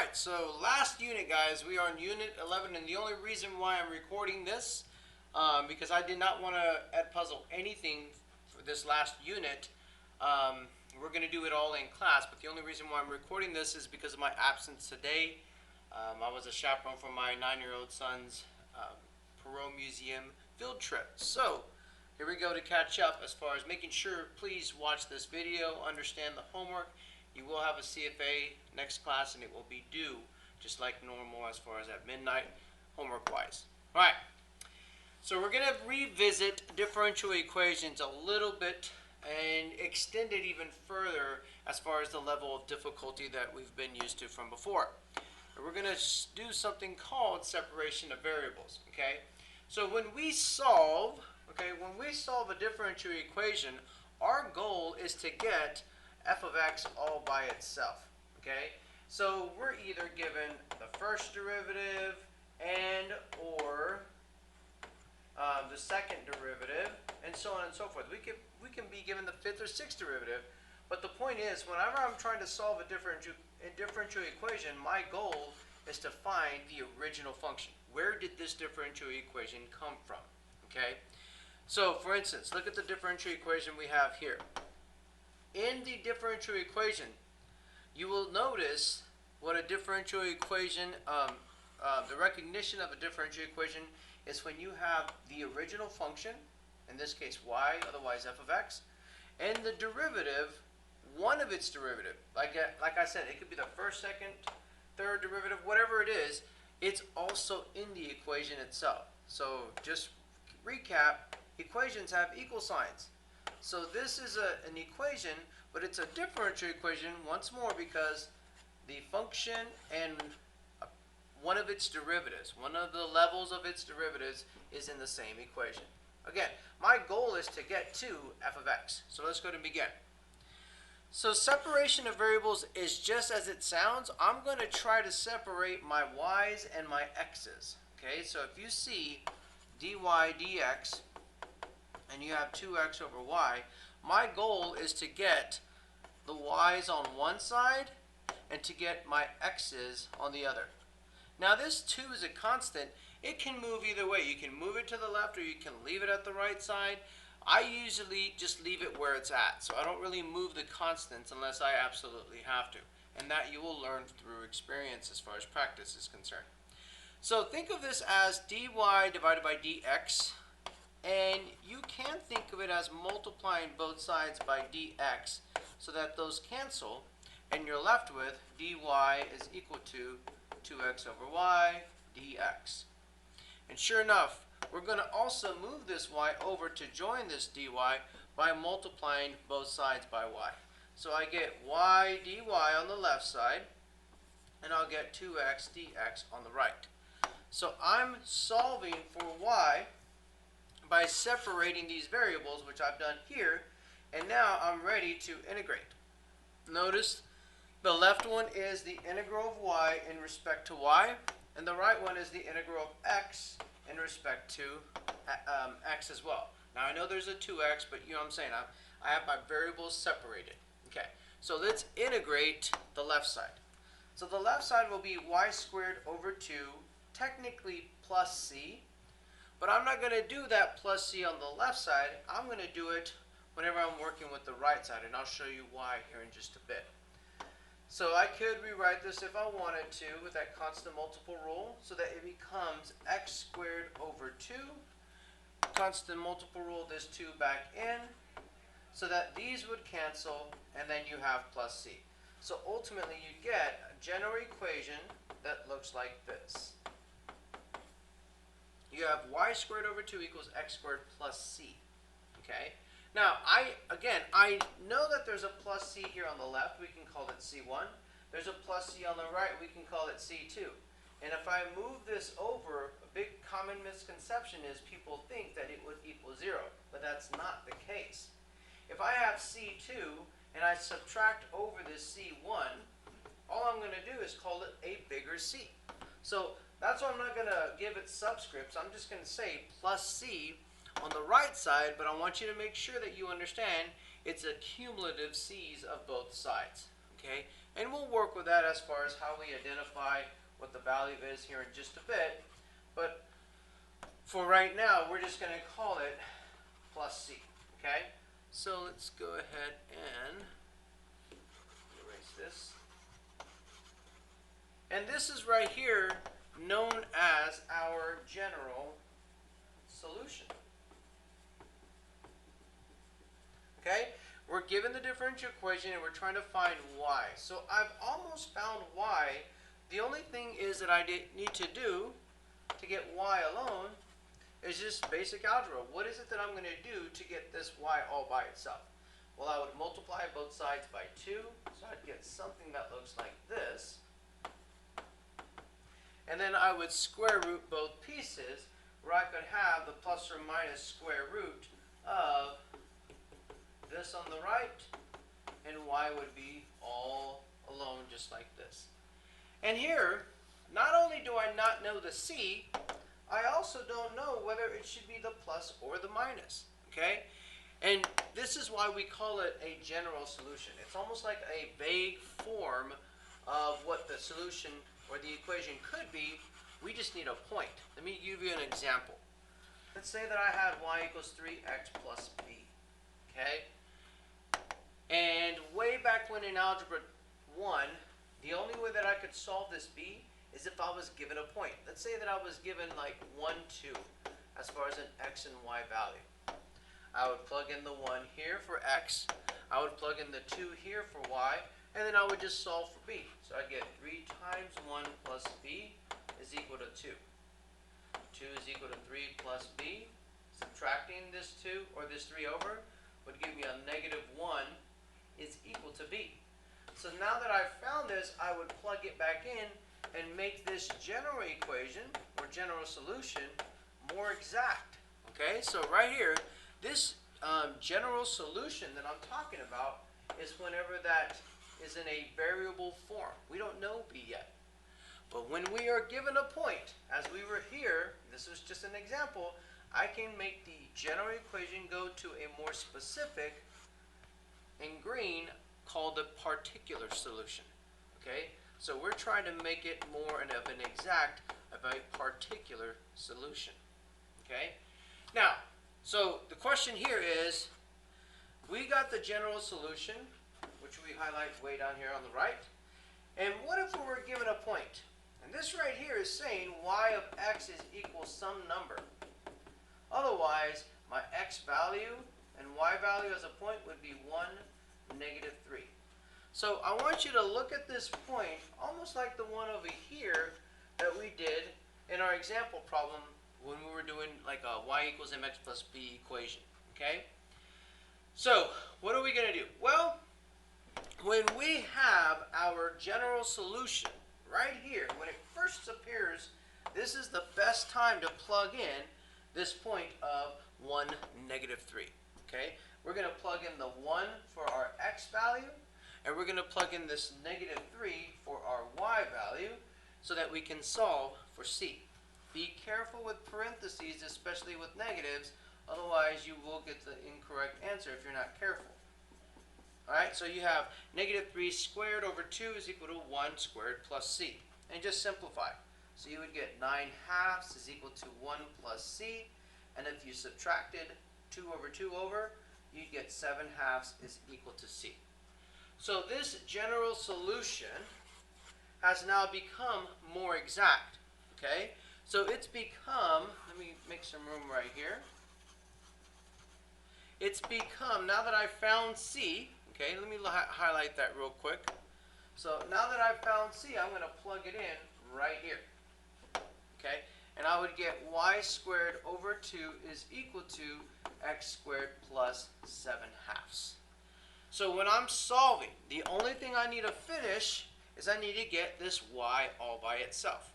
Alright, so last unit, guys, we are on unit 11, and the only reason why I'm recording this, because I did not want to puzzle anything for this last unit. We're going to do it all in class, but the only reason why I'm recording this is because of my absence today. I was a chaperone for my 9-year-old son's Perot Museum field trip. So, here we go to catch up as far as making sure, please watch this video, understand the homework. You will have a CFA next class, and it will be due just like normal as far as at midnight, homework-wise. All right, so we're going to revisit differential equations a little bit and extend it even further as far as the level of difficulty that we've been used to from before. And we're going to do something called separation of variables, okay? So when we solve a differential equation, our goal is to get f of x all by itself, okay? So we're either given the first derivative and or the second derivative, and so on and so forth. We can be given the fifth or sixth derivative, but the point is, whenever I'm trying to solve a differential equation, my goal is to find the original function. Where did this differential equation come from, okay? So, for instance, look at the differential equation we have here. In the differential equation, you will notice what a differential equation, the recognition of a differential equation is when you have the original function, in this case y, otherwise f of x, and the derivative, one of its derivative. Like I said, it could be the first, second, third derivative, whatever it is, it's also in the equation itself. So just recap, equations have equal signs. So this is an equation, but it's a differential equation once more because the function and one of its derivatives, one of the levels of its derivatives is in the same equation. Again, my goal is to get to f of x. So let's go to begin. So separation of variables is just as it sounds. I'm going to try to separate my y's and my x's. Okay, so if you see dy dx, and you have 2x over y, my goal is to get the y's on one side and to get my x's on the other. Now this 2 is a constant. It can move either way. You can move it to the left or you can leave it at the right side. I usually just leave it where it's at, so I don't really move the constants unless I absolutely have to. And that you will learn through experience as far as practice is concerned. So think of this as dy divided by dx. And you can think of it as multiplying both sides by dx so that those cancel, and you're left with dy is equal to 2x over y dx. And sure enough, we're going to also move this y over to join this dy by multiplying both sides by y. So I get y dy on the left side, and I'll get 2x dx on the right. So I'm solving for y by separating these variables, which I've done here, and now I'm ready to integrate. Notice the left one is the integral of y in respect to y, and the right one is the integral of x in respect to x as well. Now I know there's a 2x, but you know what I'm saying, I have my variables separated. Okay, so let's integrate the left side. So the left side will be y squared over 2, technically plus c. But I'm not going to do that plus c on the left side. I'm going to do it whenever I'm working with the right side, and I'll show you why here in just a bit. So I could rewrite this if I wanted to with that constant multiple rule so that it becomes x squared over 2. Constant multiple rule this 2 back in so that these would cancel, and then you have plus c. So ultimately you get a general equation that looks like this. You have y squared over 2 equals x squared plus c. Okay? Now, I know that there's a plus c here on the left. We can call it c1. There's a plus c on the right. We can call it c2. And if I move this over, a big common misconception is people think that it would equal 0. But that's not the case. If I have c2 and I subtract over this c1, all I'm going to do is call it a bigger c. So that's why I'm not going to give it subscripts. I'm just going to say plus c on the right side, but I want you to make sure that you understand it's a cumulative c's of both sides. Okay? And we'll work with that as far as how we identify what the value is here in just a bit. But for right now, we're just going to call it plus C. Okay? So let's go ahead and erase this. And this is right here known as our general solution. Okay? We're given the differential equation and we're trying to find y. So I've almost found y. The only thing is that I need to do to get y alone is just basic algebra. What is it that I'm going to do to get this y all by itself? Well, I would multiply both sides by 2, so I'd get something that looks like this. And then I would square root both pieces, where I could have the plus or minus square root of this on the right, and y would be all alone just like this. And here, not only do I not know the c, I also don't know whether it should be the plus or the minus, okay? And this is why we call it a general solution. It's almost like a vague form of what the solution or the equation could be. We just need a point. Let me give you an example. Let's say that I have y equals 3x plus b, okay? And way back when in Algebra 1, the only way that I could solve this b is if I was given a point. Let's say that I was given like 1, 2 as far as an x and y value. I would plug in the 1 here for x, I would plug in the 2 here for y, and then I would just solve for b. So I get 3 times 1 plus b is equal to 2. 2 is equal to 3 plus b. Subtracting this 2 or this 3 over would give me a negative 1 is equal to b. So now that I've found this, I would plug it back in and make this general equation or general solution more exact. Okay, so right here, this general solution that I'm talking about is whenever that is in a variable form. We don't know b yet. But when we are given a point, as we were here, this was just an example, I can make the general equation go to a more specific, in green, called the particular solution. Okay? So we're trying to make it more of an exact, of a particular solution. Okay? Now, so the question here is, we got the general solution, which we highlight way down here on the right. And what if we were given a point? And this right here is saying y of x is equal some number. Otherwise, my x value and y value as a point would be 1, negative 3. So I want you to look at this point almost like the one over here that we did in our example problem when we were doing like a y equals mx plus b equation. Okay? So what are we going to do? Well, when we have our general solution right here, when it first appears, this is the best time to plug in this point of 1, negative 3. Okay? We're going to plug in the 1 for our x value, and we're going to plug in this negative 3 for our y value so that we can solve for c. Be careful with parentheses, especially with negatives, otherwise you will get the incorrect answer if you're not careful. Alright, so you have negative 3 squared over 2 is equal to 1 squared plus c. And just simplify. So you would get 9 halves is equal to 1 plus c. And if you subtracted 2 over 2 over, you'd get 7 halves is equal to c. So this general solution has now become more exact. Okay? So it's become, let me make some room right here. It's become, now that I've found c, okay, let me highlight that real quick. So now that I've found c, I'm going to plug it in right here. Okay? And I would get y squared over 2 is equal to x squared plus 7 halves. So when I'm solving, the only thing I need to finish is I need to get this y all by itself.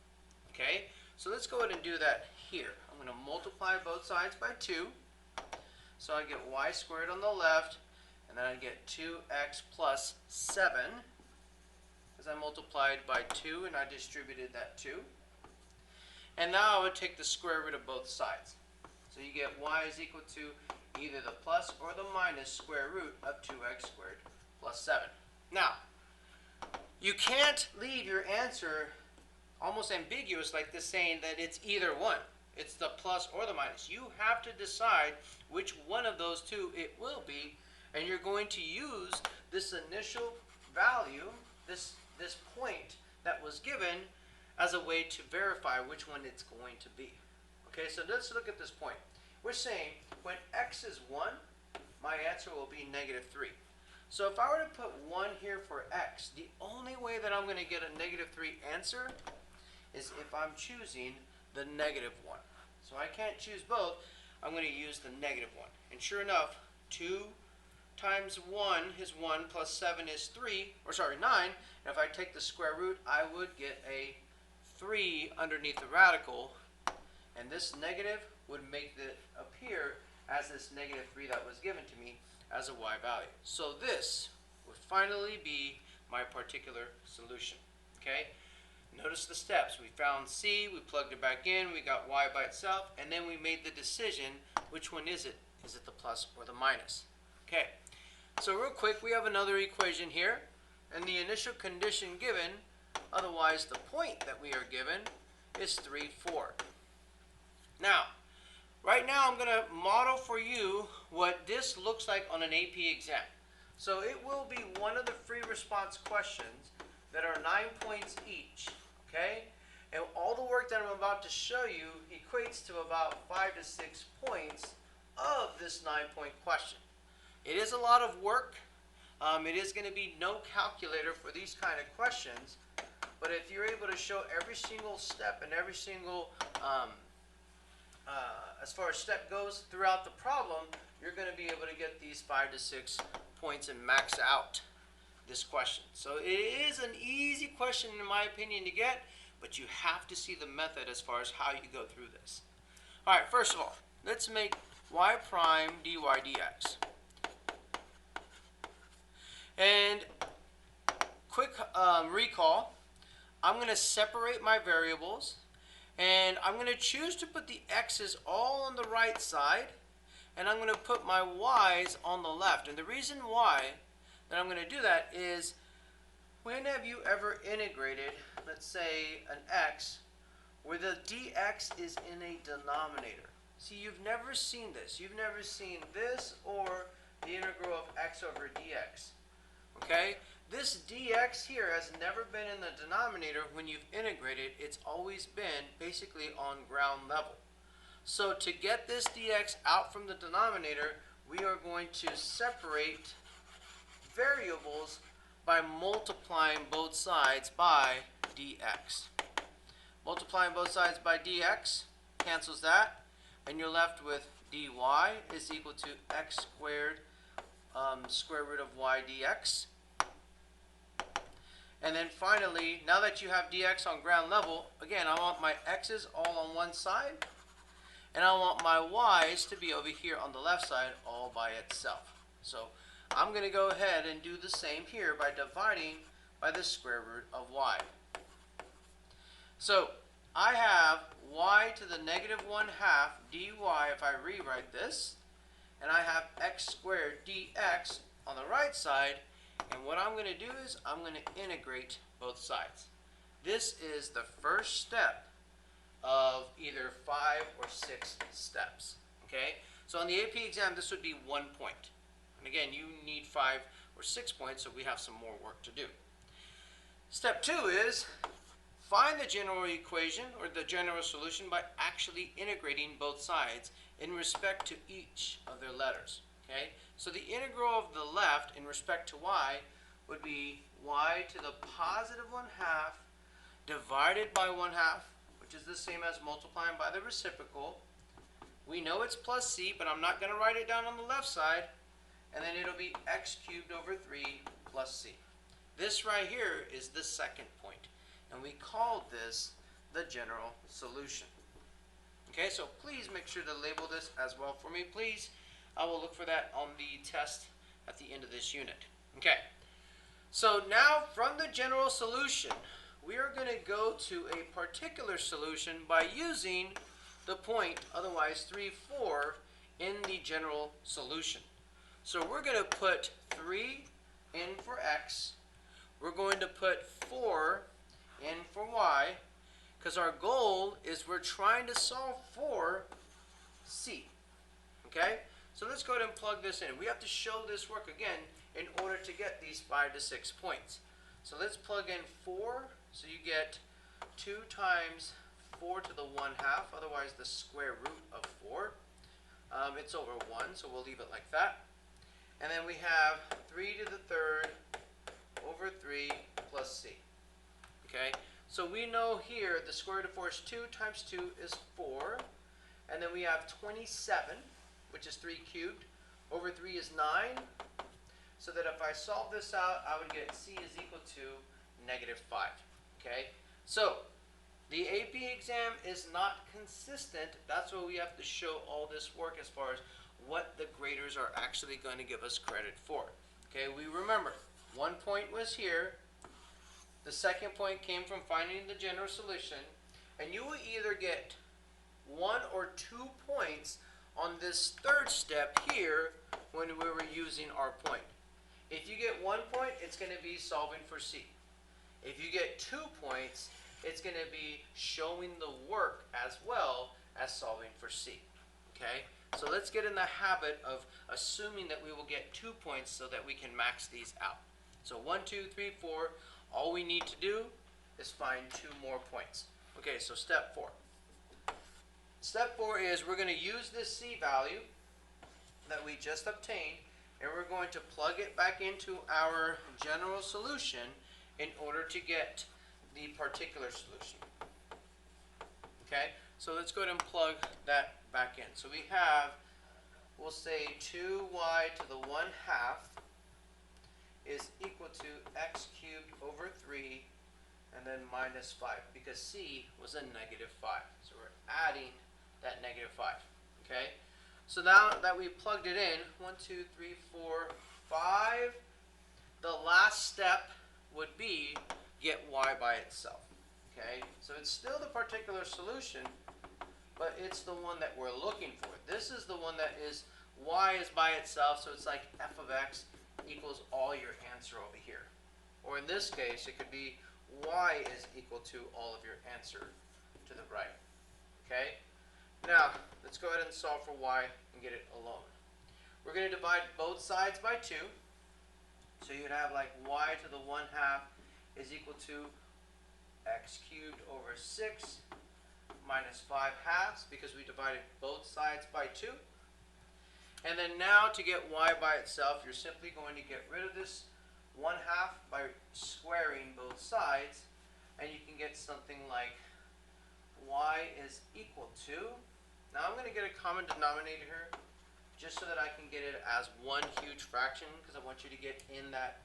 Okay? So let's go ahead and do that here. I'm going to multiply both sides by 2. So I get y squared on the left, and then I get 2x plus 7, because I multiplied by 2 and I distributed that 2. And now I would take the square root of both sides. So you get y is equal to either the plus or the minus square root of 2x squared plus 7. Now, You can't leave your answer almost ambiguous like this, saying that it's either one. It's the plus or the minus. You have to decide which one of those two it will be, and you're going to use this initial value, this point that was given, as a way to verify which one it's going to be. Okay, so let's look at this point. We're saying when x is 1, my answer will be -3. So if I were to put 1 here for x, the only way that I'm going to get a -3 answer is if I'm choosing the -1. So I can't choose both. I'm going to use the -1. And sure enough, 2 times 1 is 1 plus 7 is 9. And if I take the square root, I would get a 3 underneath the radical. And this negative would make it appear as this -3 that was given to me as a y value. So this would finally be my particular solution. Okay? Notice the steps. We found c, we plugged it back in, we got y by itself, and then we made the decision, which one is it? Is it the plus or the minus? Okay. So real quick, we have another equation here, and the initial condition given, otherwise the point that we are given, is 3, 4. Now, right now I'm going to model for you what this looks like on an AP exam. So it will be one of the free response questions that are 9 points each, okay? And all the work that I'm about to show you equates to about 5 to 6 points of this 9-point question. It is a lot of work. It is going to be no calculator for these kind of questions, but if you're able to show every single step and every single as far as step goes throughout the problem, you're going to be able to get these 5 to 6 points and max out this question. So it is an easy question in my opinion to get, but you have to see the method as far as how you go through this. Alright, first of all, let's make y prime dy dx. And quick recall, I'm going to separate my variables, and I'm going to choose to put the x's all on the right side, and I'm going to put my y's on the left. And the reason why that I'm going to do that is, when have you ever integrated, let's say, an x where the dx is in a denominator? See, you've never seen this. You've never seen this or the integral of x over dx. Okay? This dx here has never been in the denominator when you've integrated. It's always been basically on ground level. So to get this dx out from the denominator, we are going to separate variables by multiplying both sides by dx. Multiplying both sides by dx cancels that, and you're left with dy is equal to x squared square root of y dx. And then finally, now that you have dx on ground level, again, I want my x's all on one side, and I want my y's to be over here on the left side all by itself. So I'm going to go ahead and do the same here by dividing by the square root of y. So I have y to the -1/2 dy if I rewrite this, and I have x squared dx on the right side. And what I'm going to do is I'm going to integrate both sides. This is the first step of either 5 or 6 steps. Okay? So on the AP exam, this would be 1 point. And again, you need 5 or 6 points, so we have some more work to do. Step 2 is find the general equation or the general solution by actually integrating both sides in respect to each of their letters. Okay? So the integral of the left in respect to y would be y to the +1/2 divided by 1/2, which is the same as multiplying by the reciprocal. We know it's plus c, but I'm not going to write it down on the left side. And then it'll be x cubed over 3 plus c. This right here is the second point, and we called this the general solution. Okay, so please make sure to label this as well for me, please. I will look for that on the test at the end of this unit. Okay, so now from the general solution, we are going to go to a particular solution by using the point, otherwise 3, 4, in the general solution. So we're going to put 3 in for x. we're going to put 4 in for y, because our goal is we're trying to solve for c. Okay? So let's go ahead and plug this in. We have to show this work again in order to get these 5 to 6 points. So let's plug in 4. So you get 2 times 4 to the 1/2, otherwise the square root of 4. It's over 1, so we'll leave it like that. And then we have 3 to the 3rd over 3 plus c. Okay? So we know here the square root of 4 is 2 times 2 is 4. And then we have 27, which is 3 cubed, over 3 is 9. So that if I solve this out, I would get c is equal to -5. Okay? So the AP exam is not consistent. That's why we have to show all this work as far as what the graders are actually going to give us credit for. Okay, we remember 1 point was here. The second point came from finding the general solution. And you will either get 1 or 2 points on this third step here when we were using our point. If you get 1 point, it's going to be solving for C. If you get 2 points, it's going to be showing the work as well as solving for C. Okay? So let's get in the habit of assuming that we will get 2 points so that we can max these out. So 1, 2, 3, 4. All we need to do is find 2 more points. Okay, so step 4. Step 4 is we're going to use this C value that we just obtained, and we're going to plug it back into our general solution in order to get the particular solution. Okay, so let's go ahead and plug that back in. So we have, we'll say 2y to the 1/2 is equal to x cubed over 3 and then -5, because c was a -5. So we're adding that -5. Okay, so now that we plugged it in, 1, 2, 3, 4, 5, the last step would be get y by itself. Okay, so it's still the particular solution, but it's the one that we're looking for. This is the one that is y is by itself, so it's like f of x equals all your answer over here. Or in this case, it could be y is equal to all of your answer to the right. Okay? Now, let's go ahead and solve for y and get it alone. We're going to divide both sides by 2. So you'd have like y to the 1/2 is equal to x cubed over 6 minus 5/2, because we divided both sides by 2. And then now to get y by itself, you're simply going to get rid of this 1/2 by squaring both sides, and you can get something like y is equal to, now I'm going to get a common denominator here just so that I can get it as one huge fraction, because I want you to get in that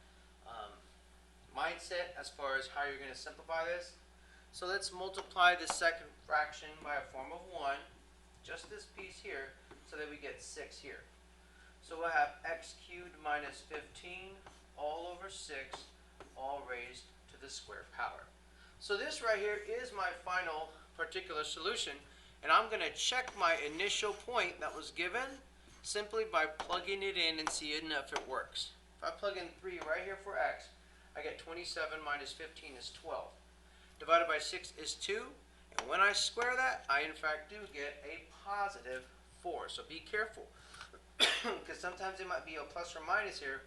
mindset as far as how you're going to simplify this. So let's multiply the second fraction by a form of 1, just this piece here, so that we get 6 here. So we'll have x cubed minus 15 all over 6, all raised to the square power. So this right here is my final particular solution, and I'm going to check my initial point that was given simply by plugging it in and seeing if it works. If I plug in 3 right here for x, I get 27 minus 15 is 12. Divided by 6 is 2, and when I square that, I in fact do get a positive 4. So be careful, because sometimes it might be a plus or minus here,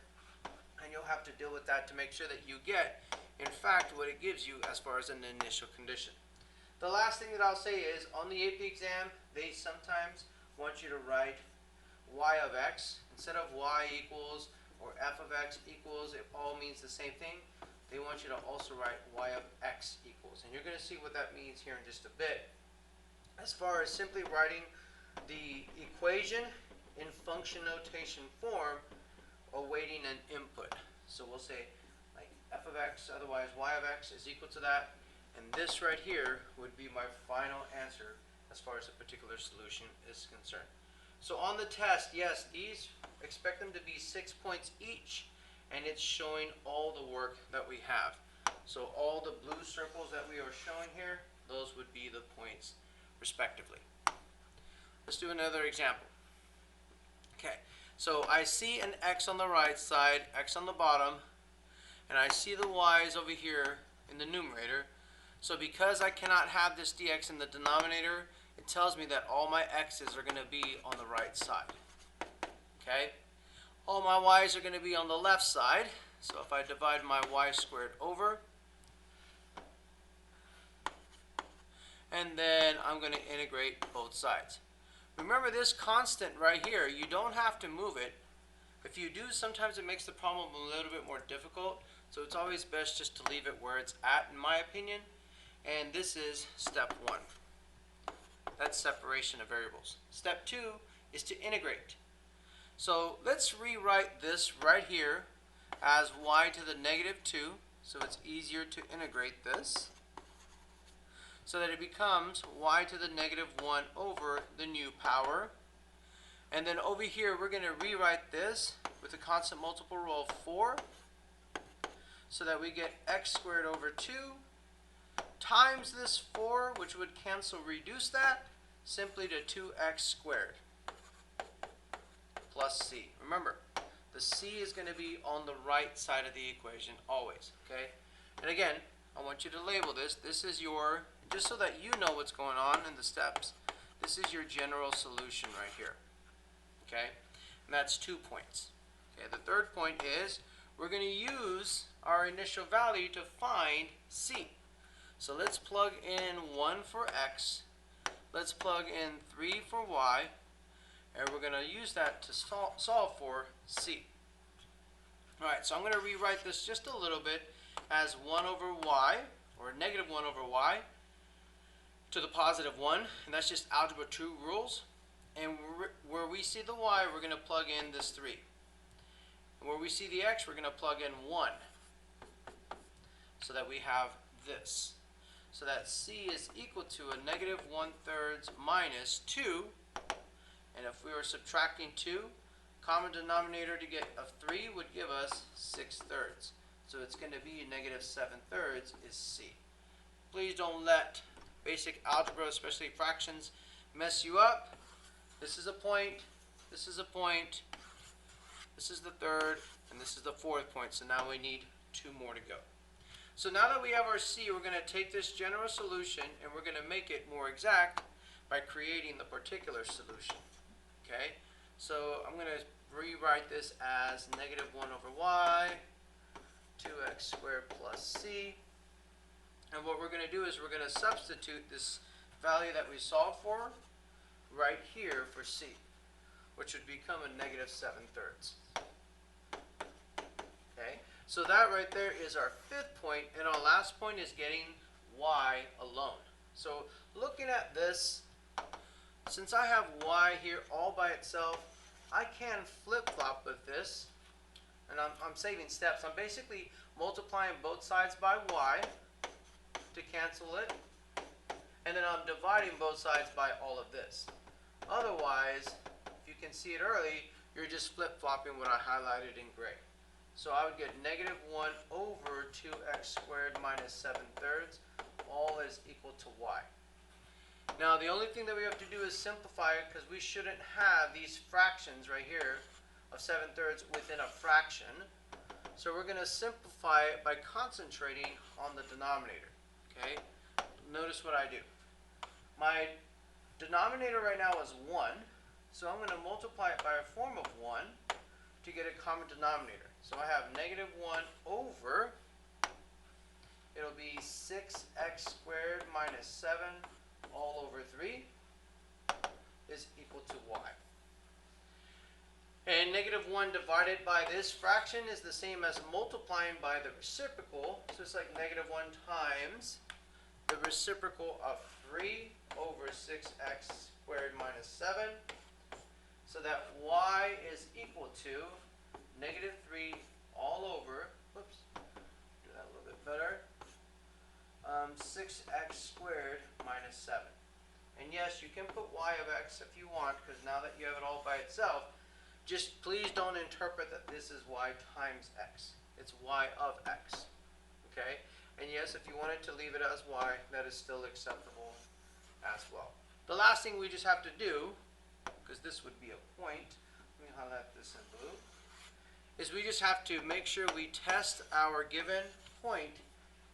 and you'll have to deal with that to make sure that you get, in fact, what it gives you as far as an initial condition. The last thing that I'll say is, on the AP exam, they sometimes want you to write y of x. Instead of y equals or f of x equals, it all means the same thing. They want you to also write y of x equals. And you're going to see what that means here in just a bit. As far as simply writing the equation in function notation form, awaiting an input. So we'll say like f of x, otherwise y of x is equal to that. And this right here would be my final answer as far as a particular solution is concerned. So on the test, yes, these, expect them to be 6 points each, and it's showing all the work that we have. So all the blue circles that we are showing here, those would be the points respectively. Let's do another example. Okay, so I see an x on the right side, x on the bottom, and I see the y's over here in the numerator. So because I cannot have this dx in the denominator, it tells me that all my x's are going to be on the right side. Okay? All my y's are going to be on the left side. So if I divide my y squared over, and then I'm going to integrate both sides. Remember this constant right here, you don't have to move it. If you do, sometimes it makes the problem a little bit more difficult. So it's always best just to leave it where it's at, in my opinion. And this is step 1. That's separation of variables. Step 2 is to integrate. So let's rewrite this right here as y to the negative 2. So it's easier to integrate this, so that it becomes y to the negative 1 over the new power. And then over here, we're going to rewrite this with a constant multiple rule of 4, so that we get x squared over 2 times this 4, which would cancel reduce that, simply to 2x squared plus c. Remember, the c is going to be on the right side of the equation always, okay? And again, I want you to label this. This is your, just so that you know what's going on in the steps, this is your general solution right here, okay? And that's 2 points. Okay, the third point is we're going to use our initial value to find c. So let's plug in 1 for x, let's plug in 3 for y, and we're going to use that to solve for c. Alright, so I'm going to rewrite this just a little bit as 1 over y, or negative 1 over y, to the positive 1, and that's just algebra 2 rules. And where we see the y, we're going to plug in this 3. And where we see the x, we're going to plug in 1, so that we have this. So that c is equal to a negative 1/3 minus 2, and if we were subtracting 2, common denominator to get a 3 would give us 6/3. So it's going to be negative 7/3 is c. Please don't let basic algebra, especially fractions, mess you up. This is a point, this is a point, this is the third, and this is the fourth point. So now we need 2 more to go. So now that we have our c, we're going to take this general solution and we're going to make it more exact by creating the particular solution. Okay? So I'm going to rewrite this as negative 1 over y, 2x squared plus c. And what we're going to do is we're going to substitute this value that we solved for right here for c, which would become a negative 7/3. Okay? So that right there is our 5th point, and our last point is getting y alone. So looking at this, since I have y here all by itself, I can flip-flop with this, and I'm saving steps. I'm basically multiplying both sides by y to cancel it, and then I'm dividing both sides by all of this. Otherwise, if you can see it early, you're just flip-flopping what I highlighted in gray. So I would get negative 1 over 2x squared minus 7/3, all is equal to y. Now the only thing that we have to do is simplify it, because we shouldn't have these fractions right here of 7/3 within a fraction. So we're going to simplify it by concentrating on the denominator. Okay? Notice what I do. My denominator right now is 1, so I'm going to multiply it by a form of 1 to get a common denominator. So I have negative 1 over, it'll be 6x squared minus 7 all over 3 is equal to y. And negative 1 divided by this fraction is the same as multiplying by the reciprocal. So it's like negative 1 times the reciprocal of 3 over 6x squared minus 7. So that y is equal to negative 3 all over, whoops, do that a little bit better, 6x squared minus 7. And yes, you can put y of x if you want, because now that you have it all by itself, just please don't interpret that this is y times x. It's y of x. Okay? And yes, if you wanted to leave it as y, that is still acceptable as well. The last thing we just have to do, because this would be a point, let me highlight this in blue, is we just have to make sure we test our given point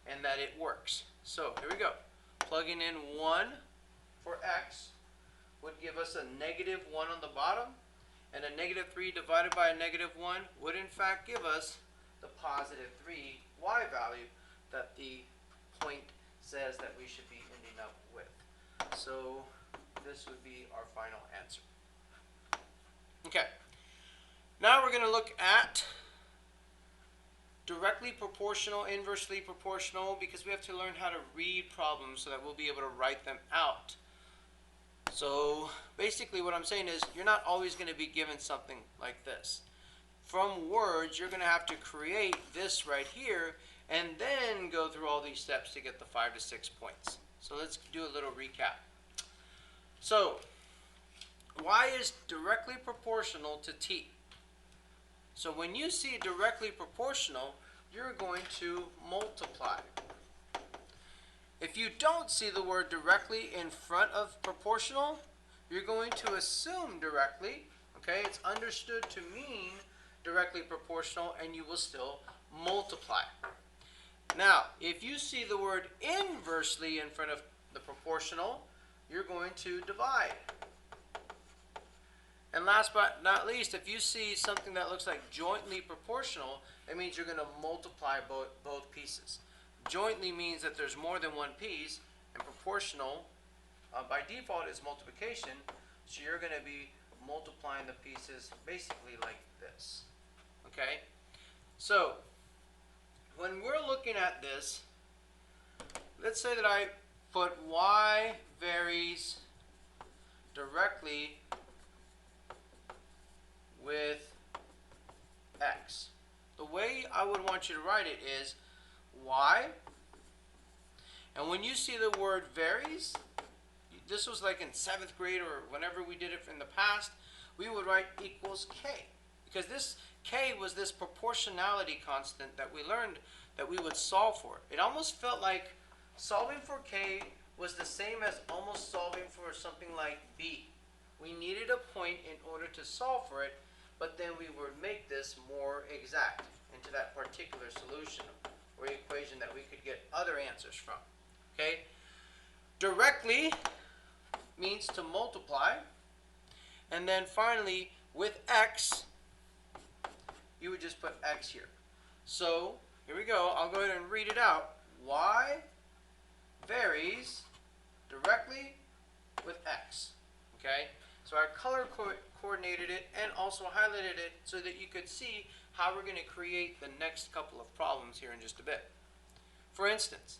and that it works. So here we go. Plugging in 1 for x would give us a negative 1 on the bottom, and a negative 3 divided by a negative 1 would in fact give us the positive 3y value that the point says that we should be ending up with. So this would be our final answer. Okay, now we're going to look at directly proportional, inversely proportional, because we have to learn how to read problems so that we'll be able to write them out. So basically what I'm saying is you're not always going to be given something like this. From words, you're going to have to create this right here and then go through all these steps to get the 5 to 6 points. So let's do a little recap. So y is directly proportional to t. So when you see directly proportional, you're going to multiply. If you don't see the word directly in front of proportional, you're going to assume directly, okay? It's understood to mean directly proportional, and you will still multiply. Now, if you see the word inversely in front of the proportional, you're going to divide. And last but not least, if you see something that looks like jointly proportional, that means you're going to multiply both pieces. Jointly means that there's more than one piece, and proportional by default is multiplication, so you're going to be multiplying the pieces basically like this. Okay? So when we're looking at this, let's say that I put y varies directly with x. The way I would want you to write it is y, and when you see the word varies, this was like in 7th grade or whenever we did it in the past, we would write equals k, because this k was this proportionality constant that we learned that we would solve for. It almost felt like solving for k was the same as almost solving for something like b. We needed a point in order to solve for it, but then we would make this more exact into that particular solution or equation that we could get other answers from. Okay? Directly means to multiply, and then finally with x, you would just put x here. So here we go. I'll go ahead and read it out. Y varies directly with x. Okay? So I color coordinated it and also highlighted it so that you could see how we're going to create the next couple of problems here in just a bit. For instance,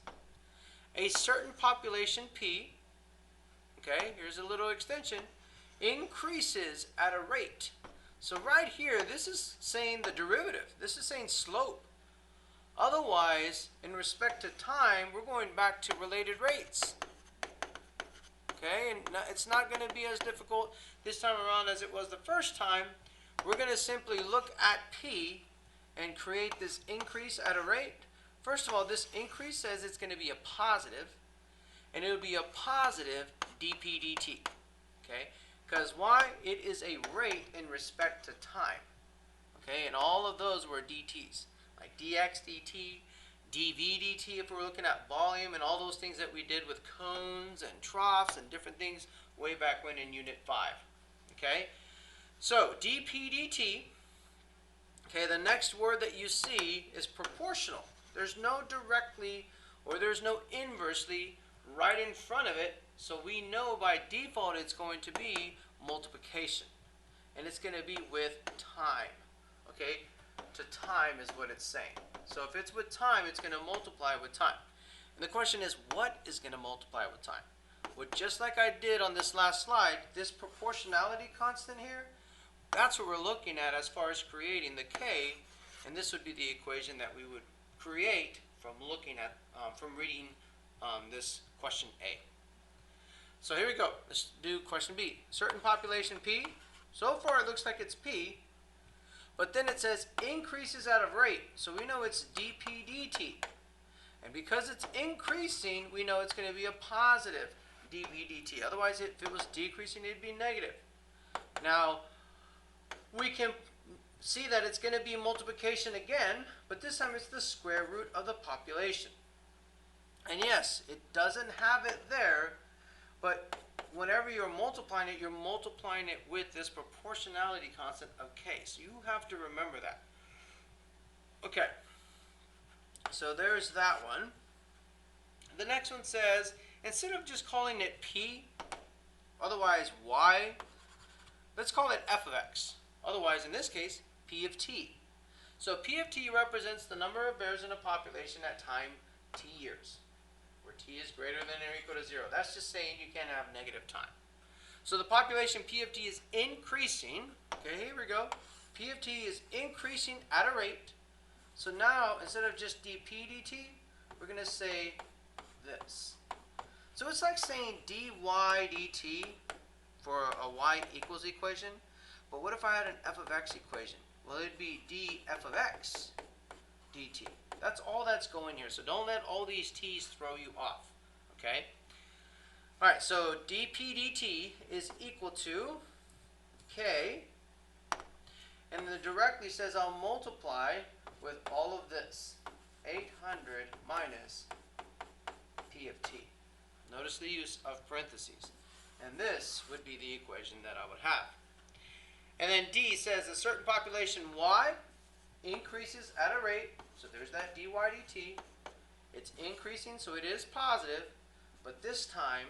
a certain population P, okay, here's a little extension, increases at a rate. So right here, this is saying the derivative. This is saying slope. Otherwise, in respect to time, we're going back to related rates. Okay, and it's not going to be as difficult this time around as it was the first time. We're going to simply look at P and create this increase at a rate. First of all, this increase says it's going to be a positive, and it will be a positive dp dt. Okay, because why? It is a rate in respect to time. Okay, and all of those were dt's, like dx dt, dv dt if we're looking at volume, and all those things that we did with cones and troughs and different things way back when in Unit 5. Okay, so dp dt, okay, the next word that you see is proportional. There's no directly or there's no inversely right in front of it, so we know by default it's going to be multiplication. And it's going to be with time. Okay, to time is what it's saying. So if it's with time, it's going to multiply with time. And the question is, what is going to multiply with time? Well, just like I did on this last slide, this proportionality constant here, that's what we're looking at as far as creating the k, and this would be the equation that we would create from looking at, from reading this question A. So here we go. Let's do question B. Certain population P. So far it looks like it's P, but then it says increases at a rate. So we know it's dp dt. And because it's increasing, we know it's going to be a positive dp dt. Otherwise, if it was decreasing, it'd be negative. Now, we can see that it's going to be multiplication again, but this time it's the square root of the population. And yes, it doesn't have it there, but whenever you're multiplying it with this proportionality constant of k. So you have to remember that. Okay, so there's that one. The next one says, instead of just calling it p, otherwise y, let's call it f of x. Otherwise, in this case, p of t. So p of t represents the number of bears in a population at time t years, where t is greater than or equal to 0. That's just saying you can't have negative time. So the population p of t is increasing. Okay, here we go. P of t is increasing at a rate. So now, instead of just dp dt, we're going to say this. So it's like saying dy dt for a y equals equation. But what if I had an f of x equation? Well, it'd be df of x dt. That's all that's going here. So don't let all these t's throw you off. Okay? All right, so dp dt is equal to k. And then directly says I'll multiply with all of this. 800 minus p of t. Notice the use of parentheses. And this would be the equation that I would have. And then D says a certain population y increases at a rate. So there's that dy dt. It's increasing, so it is positive. But this time,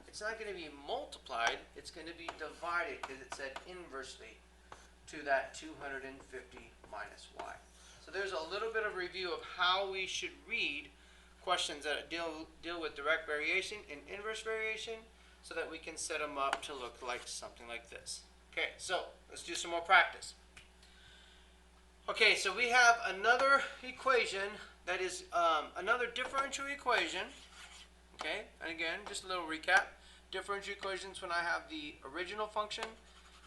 it's not going to be multiplied. It's going to be divided because it said inversely to that 250 minus y. So there's a little bit of review of how we should read questions that deal with direct variation and inverse variation so that we can set them up to look like something like this. Okay, so let's do some more practice. Okay, so we have another equation that is another differential equation. Okay, and again, just a little recap. Differential equations when I have the original function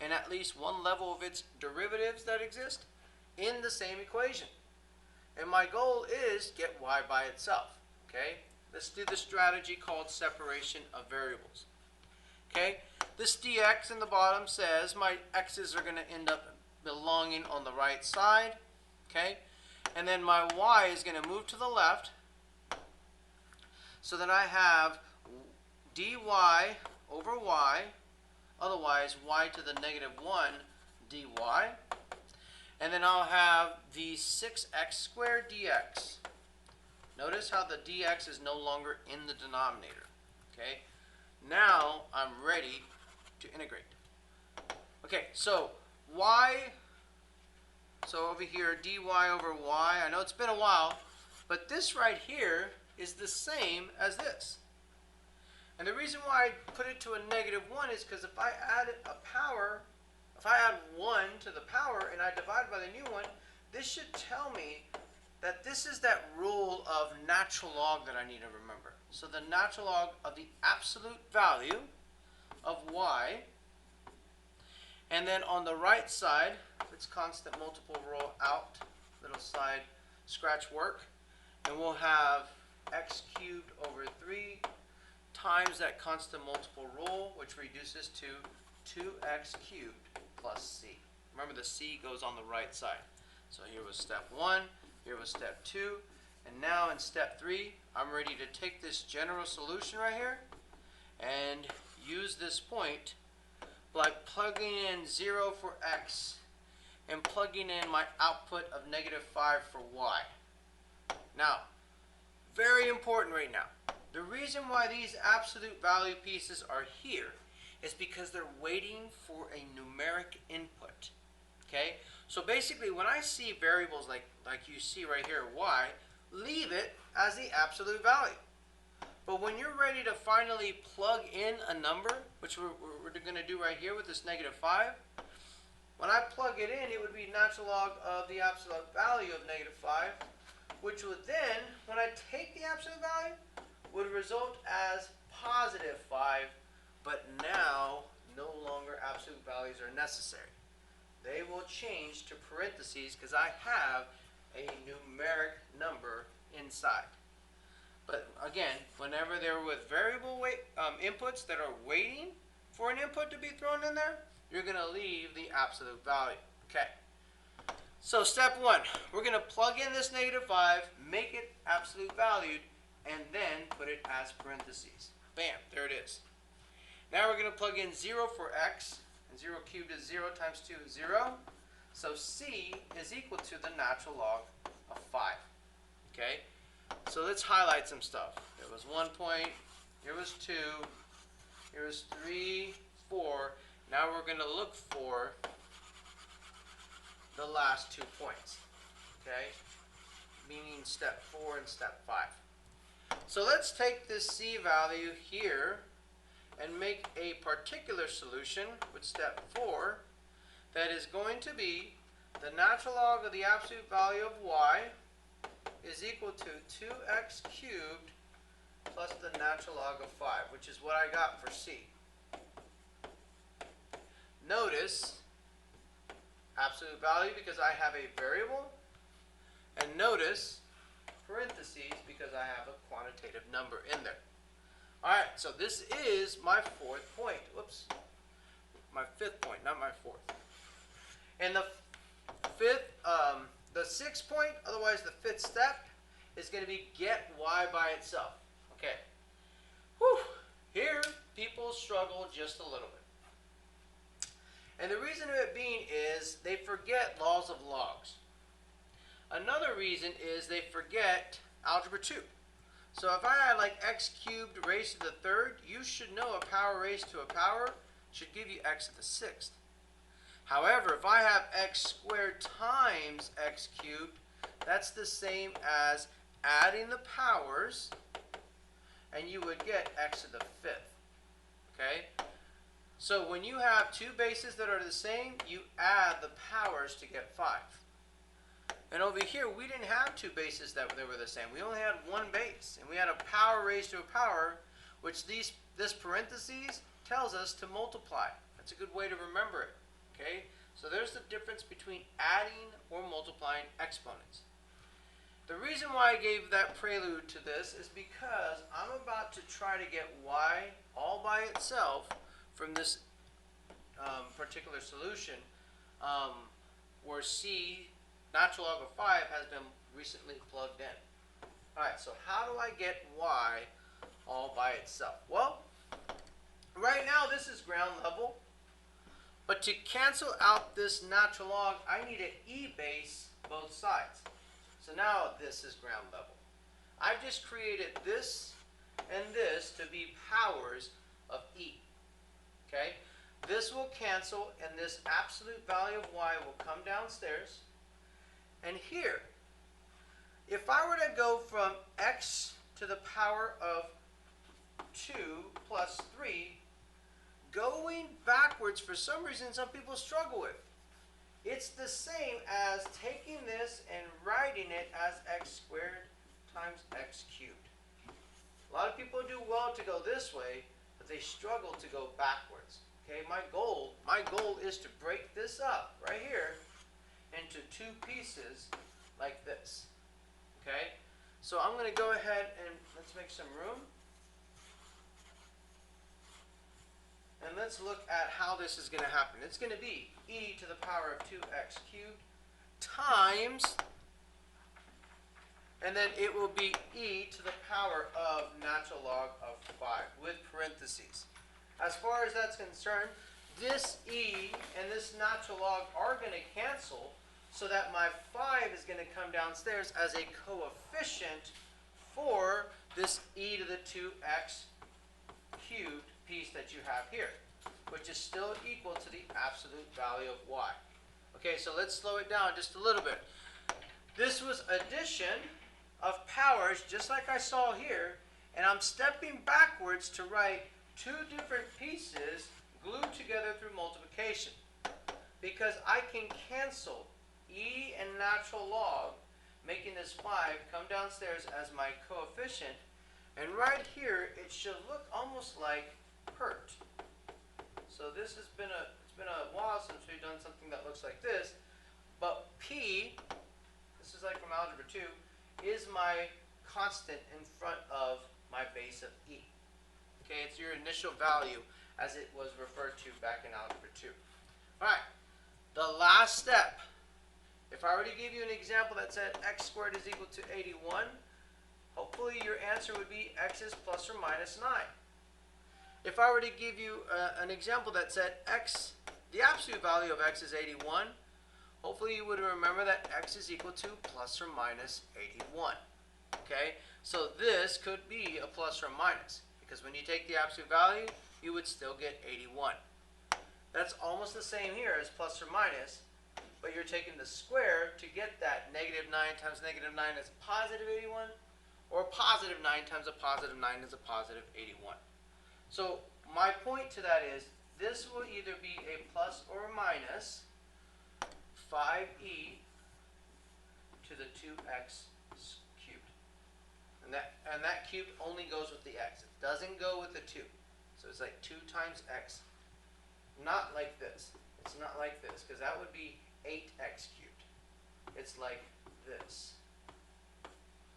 and at least one level of its derivatives that exist in the same equation. And my goal is get y by itself. Okay, let's do the strategy called separation of variables. Okay, this dx in the bottom says my x's are going to end up belonging on the right side. Okay, and then my y is going to move to the left. So then I have dy over y, otherwise y to the negative 1 dy. And then I'll have the 6x squared dx. Notice how the dx is no longer in the denominator. Okay, now I'm ready to integrate. Okay, so y, so over here dy over y, I know it's been a while, but this right here is the same as this. And the reason why I put it to a negative 1 is because if I add a power, if I add 1 to the power and I divide by the new one, this should tell me that this is that rule of natural log that I need to remember. So the natural log of the absolute value of y, and then on the right side, it's constant multiple roll out, little side scratch work, and we'll have x cubed over 3 times that constant multiple rule, which reduces to 2x cubed plus c. Remember, the c goes on the right side. So here was step 1, here was step 2, and now in step 3, I'm ready to take this general solution right here and use this point by plugging in 0 for x and plugging in my output of negative 5 for y. Now, very important right now. The reason why these absolute value pieces are here is because they're waiting for a numeric input. Okay? So basically, when I see variables like you see right here, y, leave it as the absolute value. But when you're ready to finally plug in a number, which we're going to do right here with this negative 5, when I plug it in, it would be natural log of the absolute value of negative 5, which would then, when I take the absolute value, would result as positive 5, but now no longer absolute values are necessary. They will change to parentheses because I have a numeric number inside. But again, whenever they're with variable inputs that are waiting for an input to be thrown in there, you're going to leave the absolute value. Okay. So step one, we're going to plug in this -5, make it absolute valued, and then put it as parentheses. Bam, there it is. Now we're going to plug in 0 for x, and 0 cubed is 0 times 2 is 0. So c is equal to the natural log of 5. Okay? So let's highlight some stuff. There was 1 point, here was 2, here was 3, 4. Now we're going to look for the last 2 points. Okay? Meaning step 4 and step 5. So let's take this c value here and make a particular solution with step 4 that is going to be the natural log of the absolute value of y is equal to 2x cubed plus the natural log of 5, which is what I got for c. Notice absolute value because I have a variable, and notice parentheses because I have a quantitative number in there. Alright, so this is my 4th point. Whoops. My 5th point, not my 4th. And the 6th point, otherwise the 5th step, is going to be get y by itself. Okay. Whew. Here, people struggle just a little bit. And the reason of it being is they forget laws of logs. Another reason is they forget algebra 2. So if I had like x cubed raised to the 3rd, you should know a power raised to a power should give you x to the 6th. However, if I have x squared times x cubed, that's the same as adding the powers, and you would get x to the 5th. Okay? So when you have two bases that are the same, you add the powers to get 5. And over here, we didn't have two bases that were the same. We only had one base, and we had a power raised to a power, which this parentheses tells us to multiply. That's a good way to remember it. Okay? So there's the difference between adding or multiplying exponents. The reason why I gave that prelude to this is because I'm about to try to get y all by itself from this particular solution where c, natural log of 5, has been recently plugged in. Alright, so how do I get y all by itself? Well, right now this is ground level, but to cancel out this natural log, I need an e base both sides. So now this is ground level. I've just created this and this to be powers of e. Okay? This will cancel, and this absolute value of y will come downstairs. And here, if I were to go from x to the power of 2 plus 3, going backwards, for some reason, some people struggle with. It's the same as taking this and writing it as x squared times x cubed. A lot of people do well to go this way, but they struggle to go backwards. Okay, my goal is to break this up right here into two pieces like this. Okay, so I'm going to go ahead and let's make some room. And let's look at how this is going to happen. It's going to be e to the power of 2x cubed times, and then it will be e to the power of natural log of 5 with parentheses. As far as that's concerned, this e and this natural log are going to cancel, so that my 5 is going to come downstairs as a coefficient for this e to the 2x cubed piece that you have here, which is still equal to the absolute value of y. Okay, so let's slow it down just a little bit. This was addition of powers, just like I saw here, and I'm stepping backwards to write two different pieces glued together through multiplication, because I can cancel e and natural log, making this 5 come downstairs as my coefficient, and right here it should look almost like PERT. So this has been it's been a while since we've done something that looks like this, but P, this is like from algebra 2, is my constant in front of my base of E. Okay, it's your initial value as it was referred to back in algebra 2. Alright, the last step If I were to give you an example that said x squared is equal to 81, hopefully your answer would be x is plus or minus 9. If I were to give you an example that said x, the absolute value of x is 81, hopefully you would remember that x is equal to plus or minus 81. Okay, so this could be a plus or minus, because when you take the absolute value, you would still get 81. That's almost the same here as plus or minus, but you're taking the square to get that negative 9 times negative 9 is positive 81, or positive 9 times a positive 9 is a positive 81. So my point to that is this will either be a plus or a minus 5e to the 2x cubed. And that cubed only goes with the x. It doesn't go with the 2. So it's like 2 times x. Not like this. It's not like this, because that would be 8x cubed. It's like this.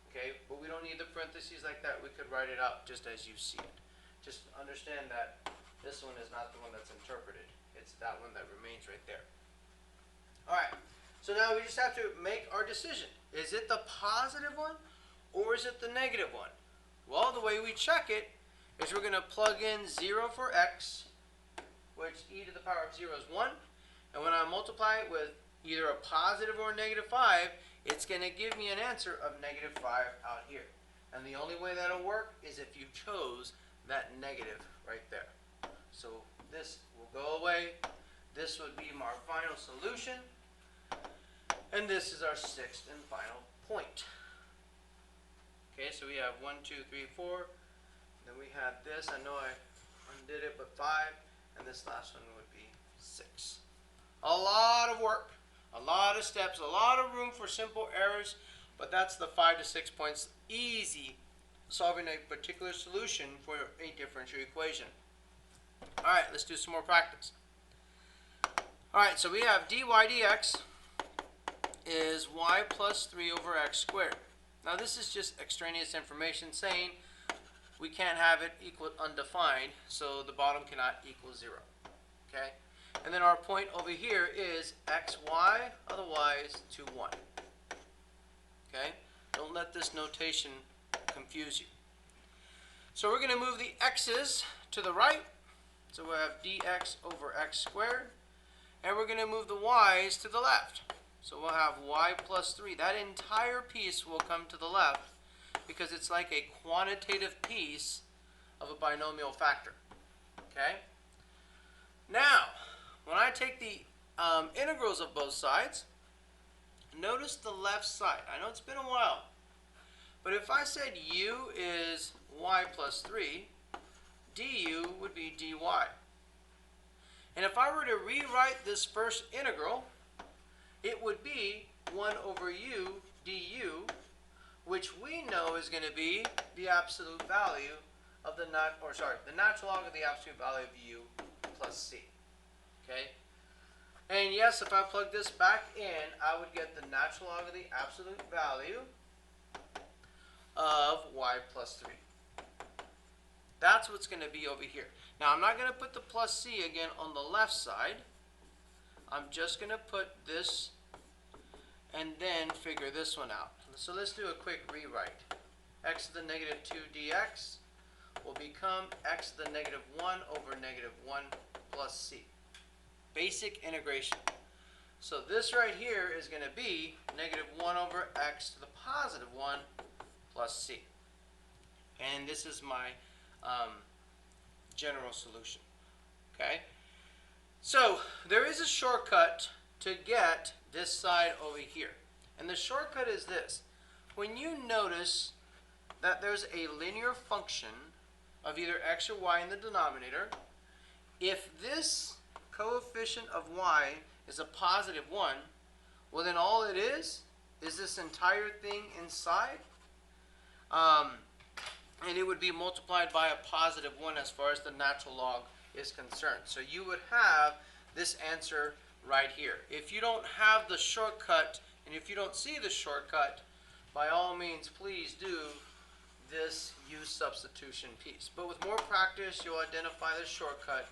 Okay, but we don't need the parentheses like that. We could write it out just as you see it. Just understand that this one is not the one that's interpreted. It's that one that remains right there. Alright, so now we just have to make our decision. Is it the positive one or is it the negative one? Well, the way we check it is we're going to plug in 0 for x, which e to the power of 0 is 1. And when I multiply it with either a positive or a negative 5, it's going to give me an answer of negative 5 out here. And the only way that'll work is if you chose that negative right there. So this will go away. This would be my final solution. And this is our sixth and final point. Okay, so we have 1, 2, 3, 4. Then we had this. I know I undid it, but 5. And this last one would be 6. A lot of work, a lot of steps, a lot of room for simple errors, but that's the 5 to 6 points easy solving a particular solution for a differential equation. Alright, let's do some more practice. Alright, so we have dy dx is y plus 3 over x squared. Now this is just extraneous information saying we can't have it equal undefined, so the bottom cannot equal 0. Okay? And then our point over here is xy, otherwise 2, 1. Okay? Don't let this notation confuse you. So we're going to move the x's to the right. So we'll have dx over x squared. And we're going to move the y's to the left. So we'll have y plus 3. That entire piece will come to the left because it's like a quantitative piece of a binomial factor. Okay? Now, when I take the integrals of both sides, notice the left side. I know it's been a while, but if I said u is y plus 3, du would be dy. And if I were to rewrite this first integral, it would be 1 over u du, which we know is going to be the absolute value of the natural log of the absolute value of u plus c. Okay? And yes, if I plug this back in, I would get the natural log of the absolute value of y plus 3. That's what's going to be over here. Now, I'm not going to put the plus c again on the left side. I'm just going to put this and then figure this one out. So let's do a quick rewrite. X to the negative 2 dx will become x to the negative 1 over negative 1 plus c. Basic integration. So this right here is going to be negative 1 over x to the positive 1 plus c. And this is my general solution. Okay? So there is a shortcut to get this side over here. And the shortcut is this. When you notice that there's a linear function of either x or y in the denominator, if this coefficient of y is a positive 1, well then all it is this entire thing inside. And it would be multiplied by a positive 1 as far as the natural log is concerned. So you would have this answer right here. If you don't have the shortcut, and if you don't see the shortcut, by all means, please do this use substitution piece. But with more practice, you'll identify the shortcut,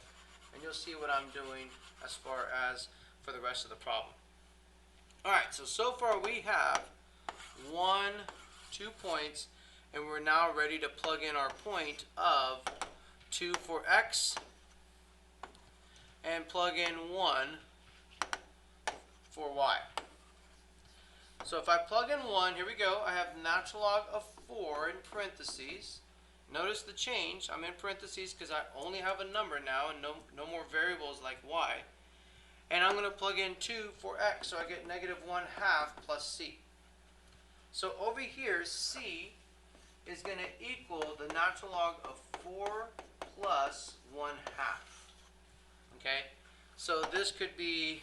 and you'll see what I'm doing as far as for the rest of the problem. Alright, so far we have 1, 2 points, and we're now ready to plug in our point of 2 for x and plug in 1 for y. So if I plug in 1, here we go, I have natural log of 4 in parentheses. Notice the change. I'm in parentheses because I only have a number now and no more variables like y. And I'm going to plug in 2 for x, so I get negative 1/2 plus c. So over here, c is going to equal the natural log of 4 plus 1/2. Okay? So this could be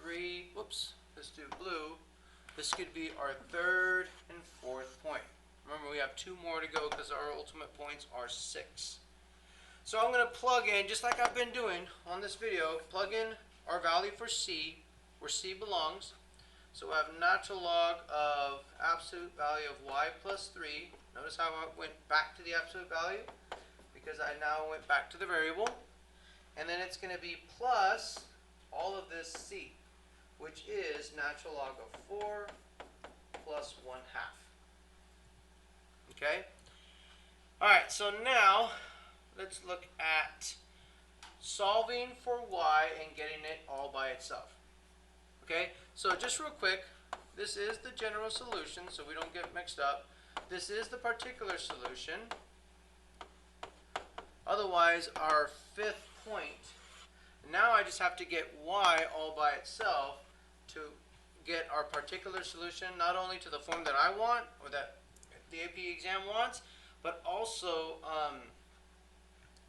3, whoops, let's do blue. This could be our third and fourth point. Remember, we have 2 more to go because our ultimate points are 6. So I'm going to plug in, just like I've been doing on this video, plug in our value for c, where c belongs. So we have natural log of absolute value of y plus 3. Notice how I went back to the absolute value? Because I now went back to the variable. And then it's going to be plus all of this c, which is natural log of 4 plus 1/2. Okay? Alright, so now let's look at solving for y and getting it all by itself. Okay? So just real quick, this is the general solution, so we don't get mixed up. This is the particular solution. Otherwise, our fifth point, now I just have to get y all by itself to get our particular solution, not only to the form that I want, or that the AP exam wants, but also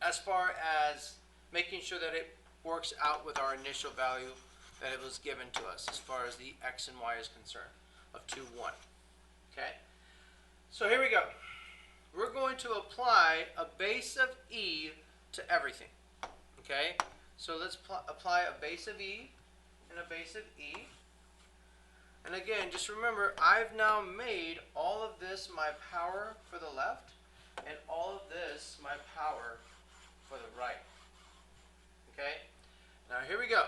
as far as making sure that it works out with our initial value that it was given to us, as far as the x and y is concerned, of 2, 1. Okay? So here we go. We're going to apply a base of e to everything. Okay? So let's apply a base of e and a base of e. And again, just remember, I've now made all of this my power for the left and all of this my power for the right. Okay? Now here we go.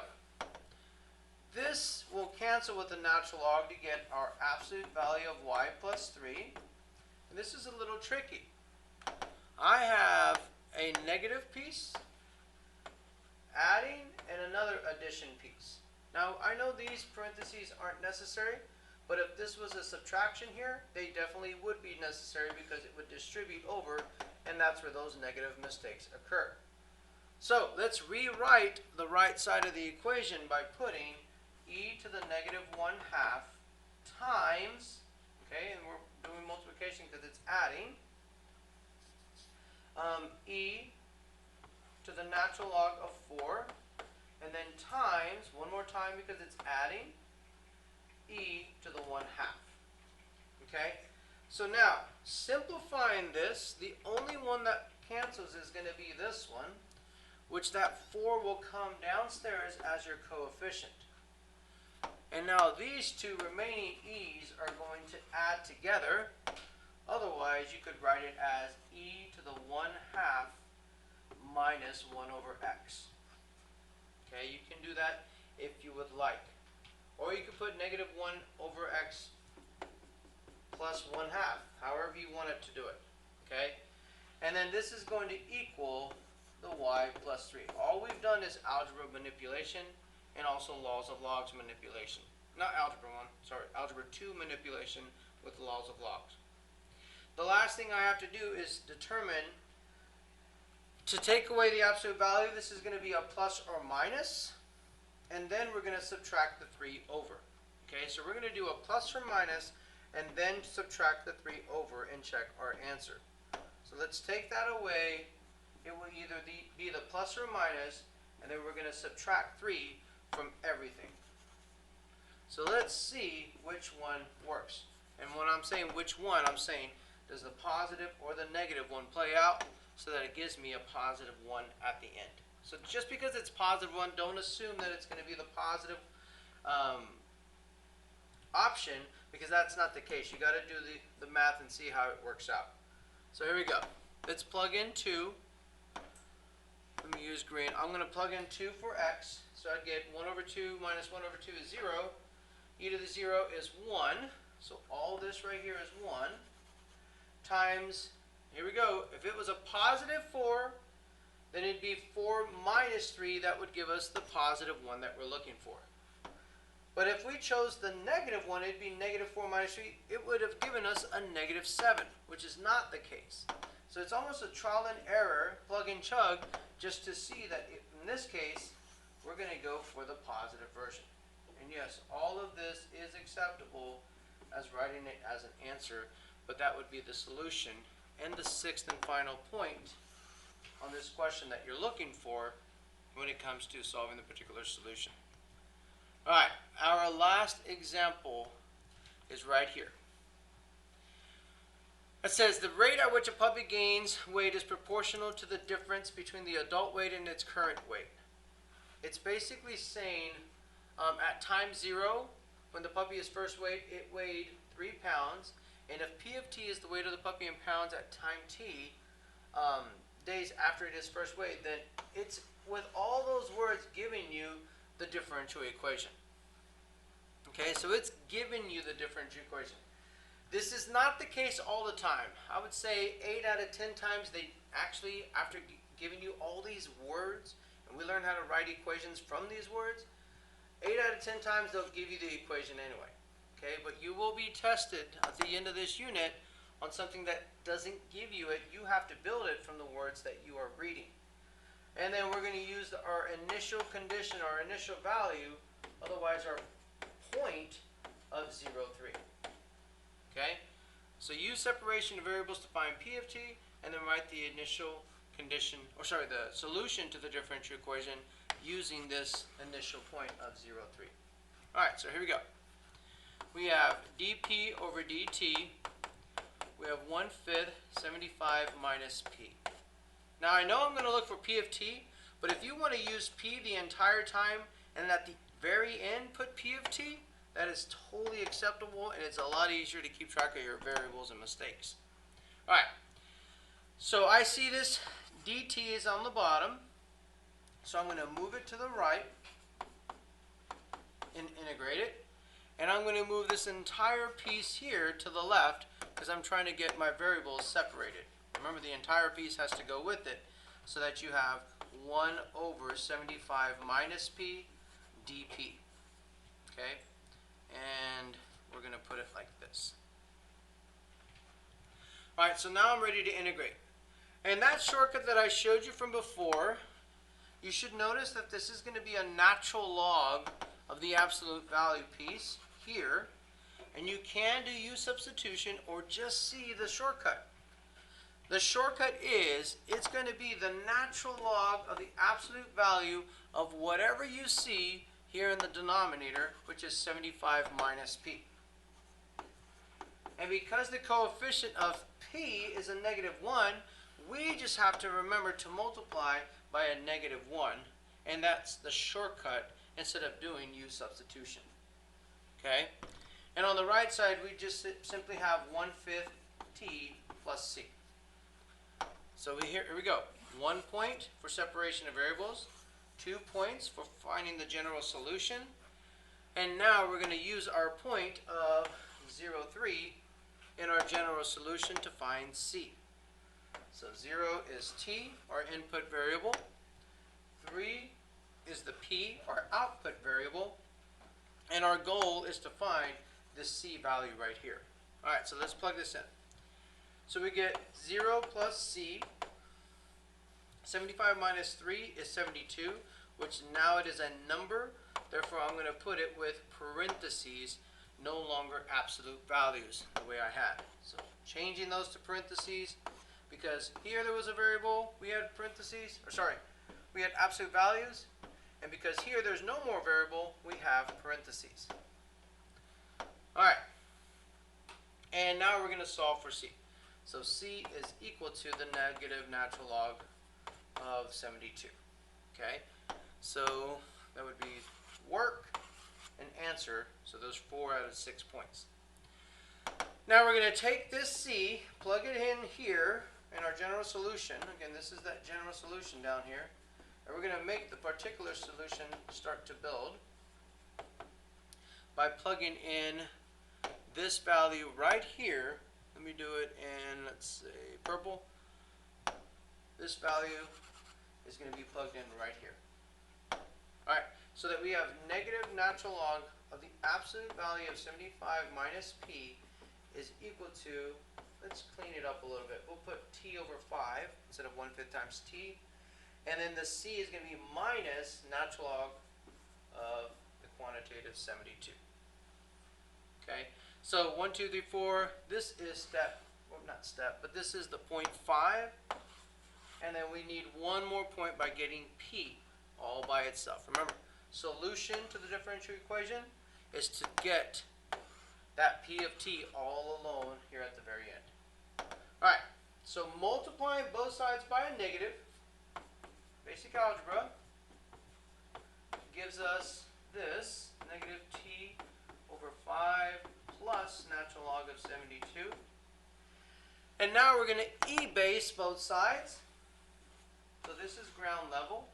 This will cancel with the natural log to get our absolute value of y plus 3. And this is a little tricky. I have a negative piece, adding, and another addition piece. Now, I know these parentheses aren't necessary, but if this was a subtraction here, they definitely would be necessary because it would distribute over, and that's where those negative mistakes occur. So, let's rewrite the right side of the equation by putting e to the negative 1/2 times, okay, and we're doing multiplication because it's adding, e to the natural log of 4, and then times, one more time because it's adding, e to the 1/2. Okay? So now, simplifying this, the only one that cancels is going to be this one, which that 4 will come downstairs as your coefficient. And now these two remaining e's are going to add together. Otherwise, you could write it as e to the 1/2 minus 1 over x. Okay, you can do that if you would like. Or you could put negative 1 over x plus 1/2, however you want it to do it. Okay? And then this is going to equal the y plus 3. All we've done is algebra manipulation and also laws of logs manipulation. Not algebra 1, sorry, algebra 2 manipulation with the laws of logs. The last thing I have to do is determine, to take away the absolute value, this is going to be a plus or minus, and then we're going to subtract the 3 over. Okay, so we're going to do a plus or minus, and then subtract the 3 over and check our answer. So let's take that away. It will either be the plus or minus, and then we're going to subtract 3 from everything. So let's see which one works. And when I'm saying which one, I'm saying, does the positive or the negative one play out so that it gives me a positive 1 at the end. So just because it's positive 1, don't assume that it's going to be the positive option, because that's not the case. You got to do the math and see how it works out. So here we go. Let's plug in 2. Let me use green. I'm going to plug in 2 for x. So I'd get 1 over 2 minus 1 over 2 is 0. e to the 0 is 1. So all this right here is 1 times, here we go, if it was a positive 4, then it'd be 4 minus 3. That would give us the positive 1 that we're looking for. But if we chose the negative 1, it'd be negative 4 minus 3. It would have given us a negative 7, which is not the case. So it's almost a trial and error, plug and chug, just to see that in this case, we're going to go for the positive version. And yes, all of this is acceptable as writing it as an answer, but that would be the solution. And the sixth and final point on this question that you're looking for when it comes to solving the particular solution. All right, our last example is right here. It says the rate at which a puppy gains weight is proportional to the difference between the adult weight and its current weight. It's basically saying at time 0, when the puppy is first weighed, it weighed 3 pounds. And if P of t is the weight of the puppy in pounds at time t, days after it is first weighed, then it's with all those words giving you the differential equation. Okay, so it's giving you the differential equation. This is not the case all the time. I would say 8 out of 10 times they actually, after giving you all these words, and we learn how to write equations from these words, 8 out of 10 times they'll give you the equation anyway. Okay, but you will be tested at the end of this unit on something that doesn't give you it. You have to build it from the words that you are reading. And then we're going to use our initial condition, our initial value, otherwise our point of 0, 3. Okay? So use separation of variables to find P of t, and then write the initial condition, or sorry, the solution to the differential equation using this initial point of 0, 3. Alright, so here we go. We have dp over dt. We have 1/5 75 minus p. Now I know I'm going to look for P of t, but if you want to use p the entire time and at the very end put P of t, that is totally acceptable, and it's a lot easier to keep track of your variables and mistakes. Alright, so I see this dt is on the bottom, so I'm going to move it to the right and integrate it. And I'm going to move this entire piece here to the left because I'm trying to get my variables separated. Remember, the entire piece has to go with it so that you have 1 over 75 minus p dp. Okay? And we're going to put it like this. Alright, so now I'm ready to integrate. And that shortcut that I showed you from before, you should notice that this is going to be a natural log of the absolute value piece here, and you can do u substitution or just see the shortcut. The shortcut is, it's going to be the natural log of the absolute value of whatever you see here in the denominator, which is 75 minus p. And because the coefficient of p is a -1, we just have to remember to multiply by a -1, and that's the shortcut instead of doing u substitution. Okay? And on the right side, we just simply have 1/5 t plus c. So here we go. 1 point for separation of variables, 2 points for finding the general solution, and now we're going to use our point of 0, 3 in our general solution to find c. So 0 is t, our input variable. 3 is the p, our output variable. And our goal is to find this c value right here. Alright, so let's plug this in. So we get 0 plus c. 75 minus 3 is 72, which now it is a number. Therefore, I'm going to put it with parentheses, no longer absolute values, the way I had. So changing those to parentheses, because here there was a variable, we had parentheses, or sorry, we had absolute values, and because here there's no more variable, we have parentheses. Alright, and now we're going to solve for c. So c is equal to the negative natural log of 72. Okay, so that would be work and answer, so those 4 out of 6 points. Now we're going to take this c, plug it in here in our general solution. Again, this is that general solution down here. And we're going to make the particular solution start to build by by plugging in this value right here. Let me do it in, let's say, purple. This value is going to be plugged in right here. Alright, so that we have negative natural log of the absolute value of 75 minus p is equal to, let's clean it up a little bit. We'll put t over 5 instead of 1/5 times t. And then the c is going to be minus natural log of the quantitative 72. Okay, so 1, 2, 3, 4, this is step, well, not step, but this is the 0.5. And then we need one more point by getting p all by itself. Remember, solution to the differential equation is to get that p of t all alone here at the very end. Alright, so multiplying both sides by a negative, basic algebra, gives us this, negative t over 5 plus natural log of 72. And now we're going to e-base both sides. So this is ground level.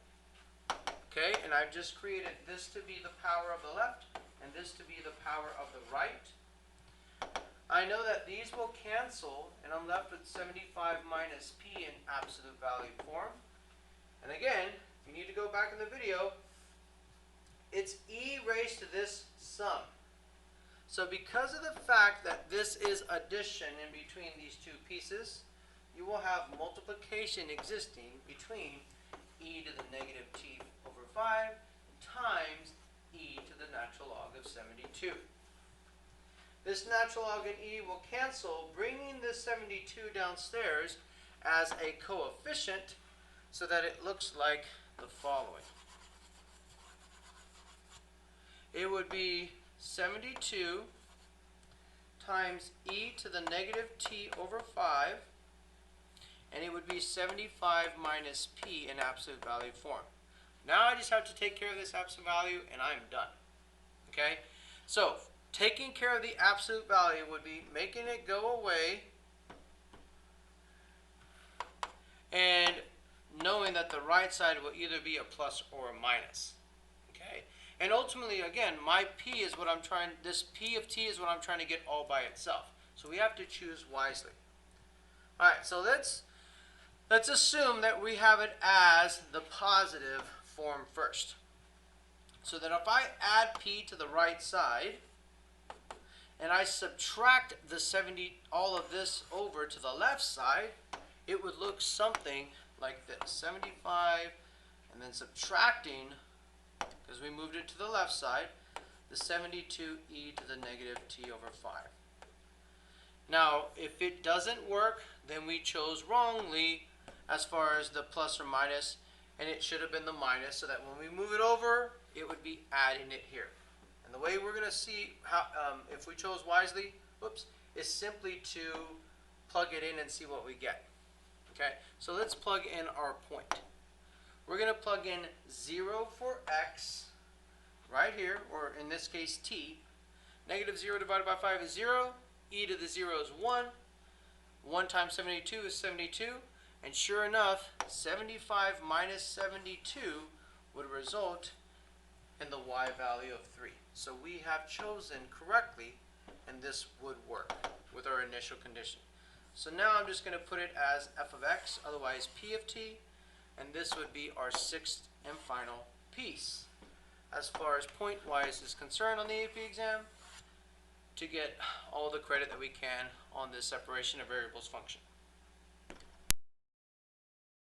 Okay, and I've just created this to be the power of the left and this to be the power of the right. I know that these will cancel, and I'm left with 75 minus p in absolute value form. And again, you need to go back in the video, it's e raised to this sum. So because of the fact that this is addition in between these two pieces, you will have multiplication existing between e to the negative t over 5 times e to the natural log of 72. This natural log and e will cancel, bringing this 72 downstairs as a coefficient so that it looks like the following. It would be 72 times e to the negative t over 5, and it would be 75 minus p in absolute value form. Now I just have to take care of this absolute value and I'm done. Okay? So, taking care of the absolute value would be making it go away and knowing that the right side will either be a plus or a minus. Okay? And ultimately, again, my p is what I'm trying, this p of t is what I'm trying to get all by itself. So we have to choose wisely. Alright, so let's assume that we have it as the positive form first. So that if I add p to the right side, and I subtract the 70, all of this over to the left side, it would look something like this. 75, and then subtracting, because we moved it to the left side, the 72e to the negative t over 5. Now, if it doesn't work, then we chose wrongly as far as the plus or minus, and it should have been the minus, so that when we move it over, it would be adding it here. And the way we're going to see how, if we chose wisely, is simply to plug it in and see what we get. Okay, so let's plug in our point. We're going to plug in 0 for x right here, or in this case t. Negative 0 divided by 5 is 0. E to the 0 is 1. 1 times 72 is 72. And sure enough, 75 minus 72 would result in the y value of 3. So we have chosen correctly, and this would work with our initial condition. So now I'm just going to put it as f of x, otherwise p of t, and this would be our sixth and final piece as far as point-wise is concerned on the AP exam, to get all the credit that we can on this separation of variables function.